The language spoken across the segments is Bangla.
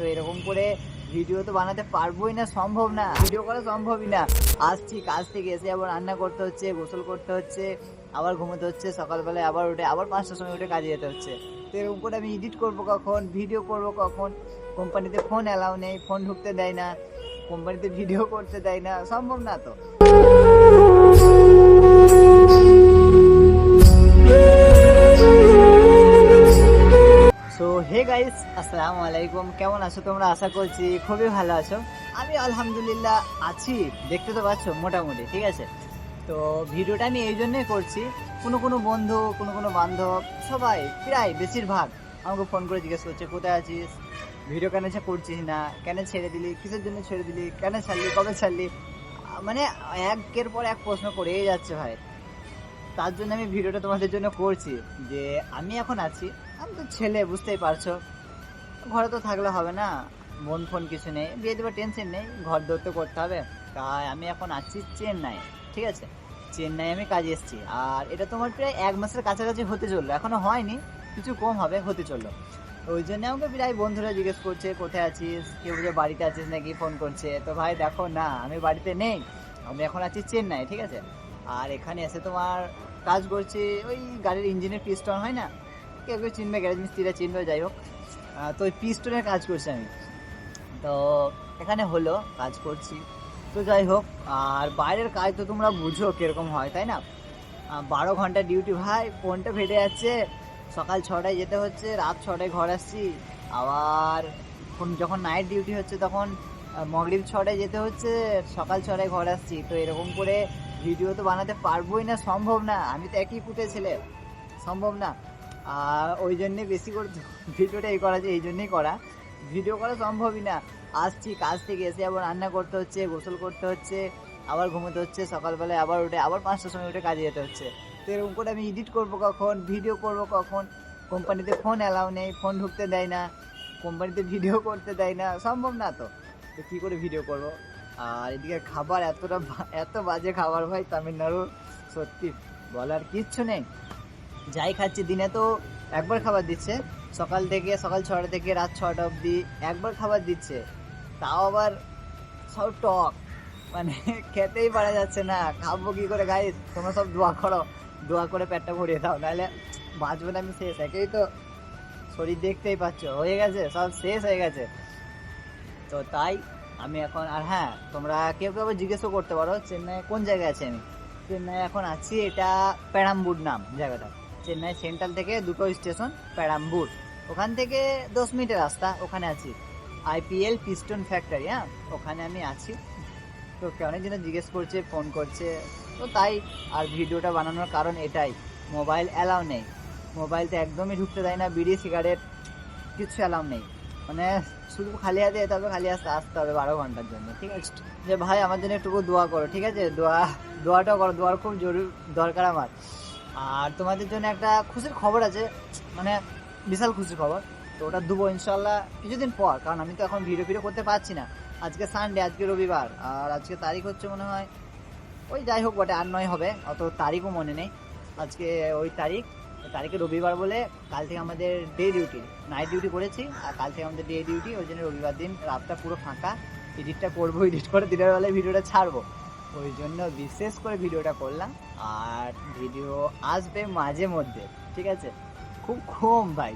তো এরকম করে ভিডিও তো বানাতে পারবোই না, সম্ভব না, ভিডিও করা সম্ভবই না। আসছি কাজ থেকে এসে আবার রান্না করতে হচ্ছে, গোসল করতে হচ্ছে, আবার ঘুমোতে হচ্ছে, সকালবেলায় আবার উঠে আবার 5টার সময় উঠে কাজে যেতে হচ্ছে। তো এরকম করে আমি এডিট করবো কখন, ভিডিও করবো কখন? কোম্পানিতে ফোন অ্যালাউ নেই, ফোন ঢুকতে দেয় না, কোম্পানিতে ভিডিও করতে দেয় না, সম্ভব না তো। সো হে গাইস, আসসালামু আলাইকুম। কেমন আছো তোমরা? আশা করছি খুবই ভালো আছো। আমি আলহামদুলিল্লাহ আছি, দেখতে তো পাচ্ছ মোটামুটি, ঠিক আছে। তো ভিডিওটা আমি এই জন্যই করছি, কোনো কোনো বন্ধু, কোনো কোনো বান্ধব, সবাই প্রায় বেশিরভাগ আমাকে ফোন করে জিজ্ঞেস করছে কোথায় আছিস, ভিডিও কেন করছিস না, কেন ছেড়ে দিলি, কিসের জন্য ছেড়ে দিলি, কেন ছাড়লি, কবে ছাড়লি, মানে একের পর এক প্রশ্ন করেই যাচ্ছে ভাই। তার জন্য আমি ভিডিওটা তোমাদের জন্য করছি যে আমি এখন আছি, আমি তো ছেলে, বুঝতেই পারছো, ঘরে তো থাকলে হবে না, মন ফোন কিছু নেই, বিয়ে দেবার টেনশন নেই, ঘর দৌড় তো করতে হবে। তাই আমি এখন আছি চেন্নাই, ঠিক আছে। চেন্নাই আমি কাজে এসেছি, আর এটা তোমার প্রায় 1 মাসের কাছাকাছি হতে চললো, এখনো হয়নি, কিছু কম হবে, হতে চললো। ওই জন্য আমাকে প্রায় বন্ধুরা জিজ্ঞেস করছে কোথায় আছিস, কেউ বলে বাড়িতে আছিস নাকি, ফোন করছে। তো ভাই দেখো না, আমি বাড়িতে নেই, আমি এখন আছি চেন্নাই, ঠিক আছে। আর এখানে এসে তোমার কাজ করছি, ওই গাড়ির ইঞ্জিনের পিস্টন হয় না, কেউ কেউ চিনবে, গ্যারেজ মিস্ত্রিরা চিনবে, যাই হোক। তো ওই পিস্টনের কাজ করছি আমি, তো এখানে হলো কাজ করছি। তো যাই হোক, আর বাইরের কাজ তো তোমরা বুঝো কিরকম হয়, তাই না? 12 ঘন্টা ডিউটি ভাই, ফোনটা ফেটে যাচ্ছে, সকাল 6টায় যেতে হচ্ছে, রাত 6টায় ঘর আসছি। আবার যখন নাইট ডিউটি হচ্ছে তখন মগরিব 6টায় যেতে হচ্ছে, সকাল 6টায় ঘর আসছি। তো এরকম করে ভিডিও তো বানাতে পারবোই না, সম্ভব না, আমি তো একই ফুটে ছেলে, সম্ভব না। আর ওই জন্যে বেশি করে ভিডিওটা এই করা, এই জন্যই করা, ভিডিও করা সম্ভবই না। আসছি কাজ থেকে এসে আবার রান্না করতে হচ্ছে, গোসল করতে হচ্ছে, আবার ঘুমোতে হচ্ছে, সকালবেলায় আবার উঠে আবার 5টার সময় উঠে কাজে যেতে হচ্ছে। তো এরকম করে আমি এডিট করবো কখন, ভিডিও করবো কখন? কোম্পানিতে ফোন অ্যালাউ নেই, ফোন ঢুকতে দেয় না, কোম্পানিতে ভিডিও করতে দেয় না, সম্ভব না তো। তো কী করে ভিডিও করব? আর এদিকে খাবার এত বাজে খাবার ভাই তামিলনাড়ুর, সত্যি বলার কিচ্ছু নেই। যাই খাচ্ছি, দিনে তো একবার খাবার দিচ্ছে, সকাল 6টা থেকে রাত 6টা অবধি একবার খাবার দিচ্ছে, তাও আবার সব টক, মানে খেতেই পারা যাচ্ছে না। খাবো কি করে গাইস? তোমরা সব দোয়া করো, দোয়া করে পেটটা ভরিয়ে দাও, নাহলে বাঁচবো না আমি শেষ। একেই তো শরীর দেখতেই পাচ্ছ, হয়ে গেছে, সব শেষ হয়ে গেছে। তো তাই আমি এখন, আর হ্যাঁ, তোমরা কেউ কেউ আবার জিজ্ঞেসও করতে পারো চেন্নাই কোন জায়গায় আছি আমি। চেন্নাই এখন আছি, এটা পেরাম্বুর নাম জায়গাটা। চেন্নাই সেন্ট্রাল থেকে 2টো স্টেশন পেরাম্বুর, ওখান থেকে 10 মিনিটের রাস্তা, ওখানে আছি। আইপিএল পিস্টন ফ্যাক্টরি, হ্যাঁ, ওখানে আমি আছি। তো অনেকজন জিজ্ঞেস করছে, ফোন করছে, তো তাই। আর ভিডিওটা বানানোর কারণ এটাই, মোবাইল অ্যালাউ নেই, মোবাইলতে একদমই ঢুকতে দেয় না, বিড়ি সিগারেট কিছু অ্যালাউ নেই, মানে শুধু খালি হাতে যেতে হবে, খালি হাতে আসতে হবে 12 ঘন্টার জন্য, ঠিক আছে। যে ভাই আমার জন্য একটু দোয়া করো, ঠিক আছে, দোয়াটা করো, দোয়ার খুব জরুরি দরকার আমার। আর তোমাদের জন্য একটা খুশির খবর আছে, মানে বিশাল খুশির খবর। তো ওটা দেবো ইনশাল্লাহ কিছুদিন পর, কারণ আমি তো এখন ভিডিও করতে পারছি না। আজকে সানডে, আজকে রবিবার, আর আজকে তারিখ হচ্ছে মনে হয় ওই, যাই হোক বটে 8-9 হবে, অত তারিখও মনে নেই। আজকে ওই তারিখে রবিবার বলে কাল থেকে আমাদের ডে ডিউটি, নাইট ডিউটি করেছি, আর কাল থেকে আমাদের ডে ডিউটি, ওই জন্য রবিবার দিন রাতটা পুরো ফাঁকা। এডিটটা করবো, এডিট করে দিনের বেলায় ভিডিওটা ছাড়বো, ওই জন্য বিশেষ করে ভিডিওটা করলাম। আর ভিডিও আসবে মাঝে মধ্যে, ঠিক আছে, খুব কম ভাই,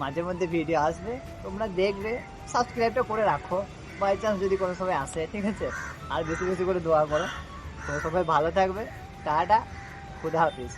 মাঝে মধ্যে ভিডিও আসবে, তোমরা দেখবে, সাবস্ক্রাইবটা করে রাখো, বাই চান্স যদি কোনো সময় আসে, ঠিক আছে। আর বেশি বেশি করে দোয়া করো। তো সবাই ভালো থাকবে, টাটা, খুদা হাফিজ।